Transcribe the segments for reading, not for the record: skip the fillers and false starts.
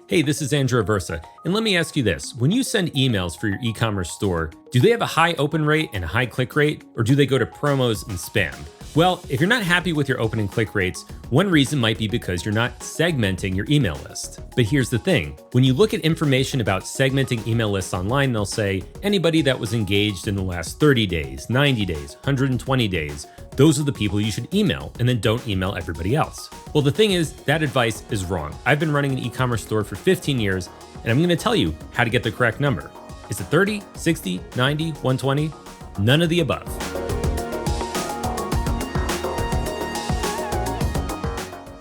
Hey, this is Andrew Aversa, and let me ask you this. When you send emails for your e-commerce store, do they have a high open rate and a high click rate, or do they go to promos and spam? Well, if you're not happy with your open and click rates, one reason might be because you're not segmenting your email list. But here's the thing. When you look at information about segmenting email lists online, they'll say anybody that was engaged in the last 30 days, 90 days, 120 days, those are the people you should email, and then don't email everybody else. Well, the thing is, that advice is wrong. I've been running an e-commerce store for 15 years, and I'm going to tell you how to get the correct number. Is it 30, 60, 90, 120? None of the above.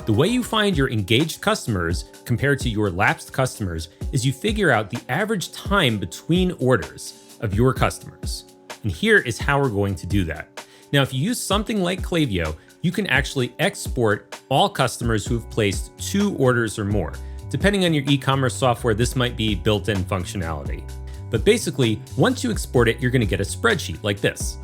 The way you find your engaged customers compared to your lapsed customers is you figure out the average time between orders of your customers. And here is how we're going to do that. Now, if you use something like Klaviyo, you can actually export all customers who have placed 2 orders or more. Depending on your e-commerce software, this might be built-in functionality. But basically, once you export it, you're going to get a spreadsheet like this.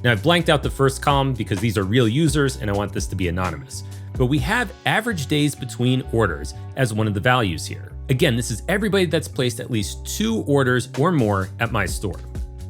Now, I've blanked out the first column because these are real users and I want this to be anonymous. But we have average days between orders as one of the values here. Again, this is everybody that's placed at least 2 orders or more at my store.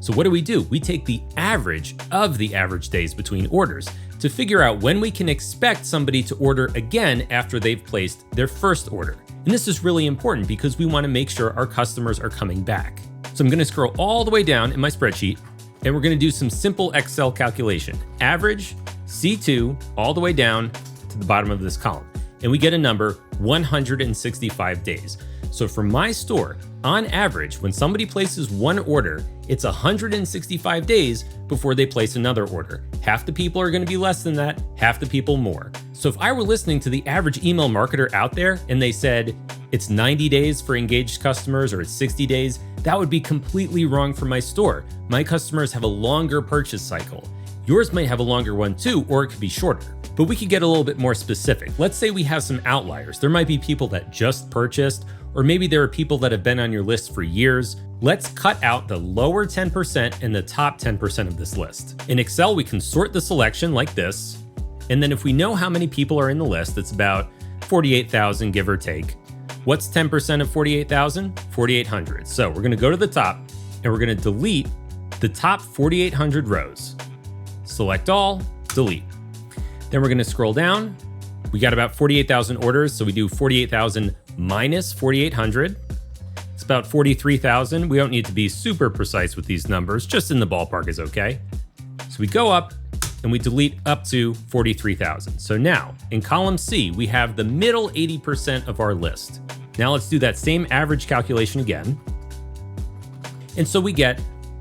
So what do? We take the average of the average days between orders to figure out when we can expect somebody to order again after they've placed their first order. And this is really important because we want to make sure our customers are coming back. So I'm going to scroll all the way down in my spreadsheet and we're going to do some simple Excel calculation. Average, C2, all the way down to the bottom of this column. And we get a number 165 days. So for my store, on average, when somebody places one order, it's 165 days before they place another order. Half the people are going to be less than that, half the people more. So if I were listening to the average email marketer out there and they said it's 90 days for engaged customers or it's 60 days, that would be completely wrong for my store. My customers have a longer purchase cycle. Yours might have a longer one too, or it could be shorter. But we could get a little bit more specific. Let's say we have some outliers. There might be people that just purchased, or maybe there are people that have been on your list for years. Let's cut out the lower 10% and the top 10% of this list. In Excel, we can sort the selection like this. And then if we know how many people are in the list, it's about 48,000, give or take. What's 10% of 48,000? 4,800. So we're gonna go to the top and we're gonna delete the top 4,800 rows. Select all, delete. Then we're gonna scroll down. We got about 48,000 orders, so we do 48,000 minus 4,800. It's about 43,000. We don't need to be super precise with these numbers, just in the ballpark is okay. So we go up and we delete up to 43,000. So now in column C, we have the middle 80% of our list. Now let's do that same average calculation again. And so we get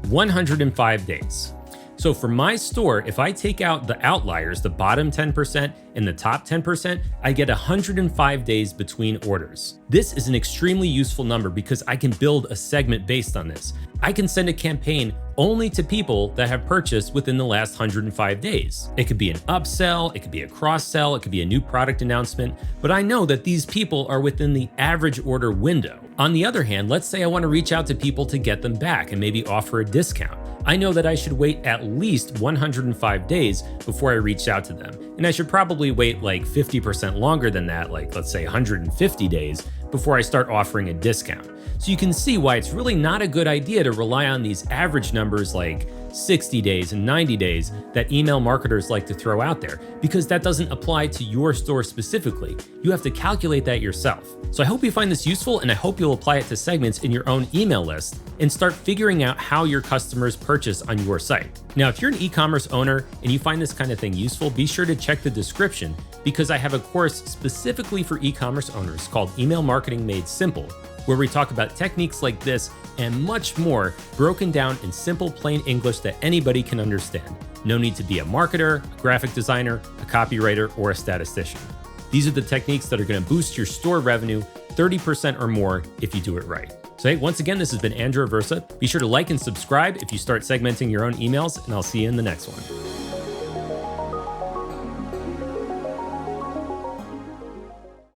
105 days. So for my store, if I take out the outliers, the bottom 10% and the top 10%, I get 105 days between orders. This is an extremely useful number because I can build a segment based on this. I can send a campaign only to people that have purchased within the last 105 days. It could be an upsell, it could be a cross-sell, it could be a new product announcement, but I know that these people are within the average order window. On the other hand, let's say I want to reach out to people to get them back and maybe offer a discount. I know that I should wait at least 105 days before I reach out to them. And I should probably wait like 50% longer than that, like let's say 150 days, before I start offering a discount. So you can see why it's really not a good idea to rely on these average numbers like 60 days and 90 days that email marketers like to throw out there, because that doesn't apply to your store specifically. You have to calculate that yourself. So I hope you find this useful, and I hope you'll apply it to segments in your own email list and start figuring out how your customers purchase on your site. Now, if you're an e-commerce owner and you find this kind of thing useful, be sure to check the description because I have a course specifically for e-commerce owners called Email Marketing Made Simple, where we talk about techniques like this and much more broken down in simple, plain English that anybody can understand. No need to be a marketer, a graphic designer, a copywriter, or a statistician. These are the techniques that are going to boost your store revenue 30% or more if you do it right. So hey, once again, this has been Andrew Aversa. Be sure to like and subscribe if you start segmenting your own emails, and I'll see you in the next one.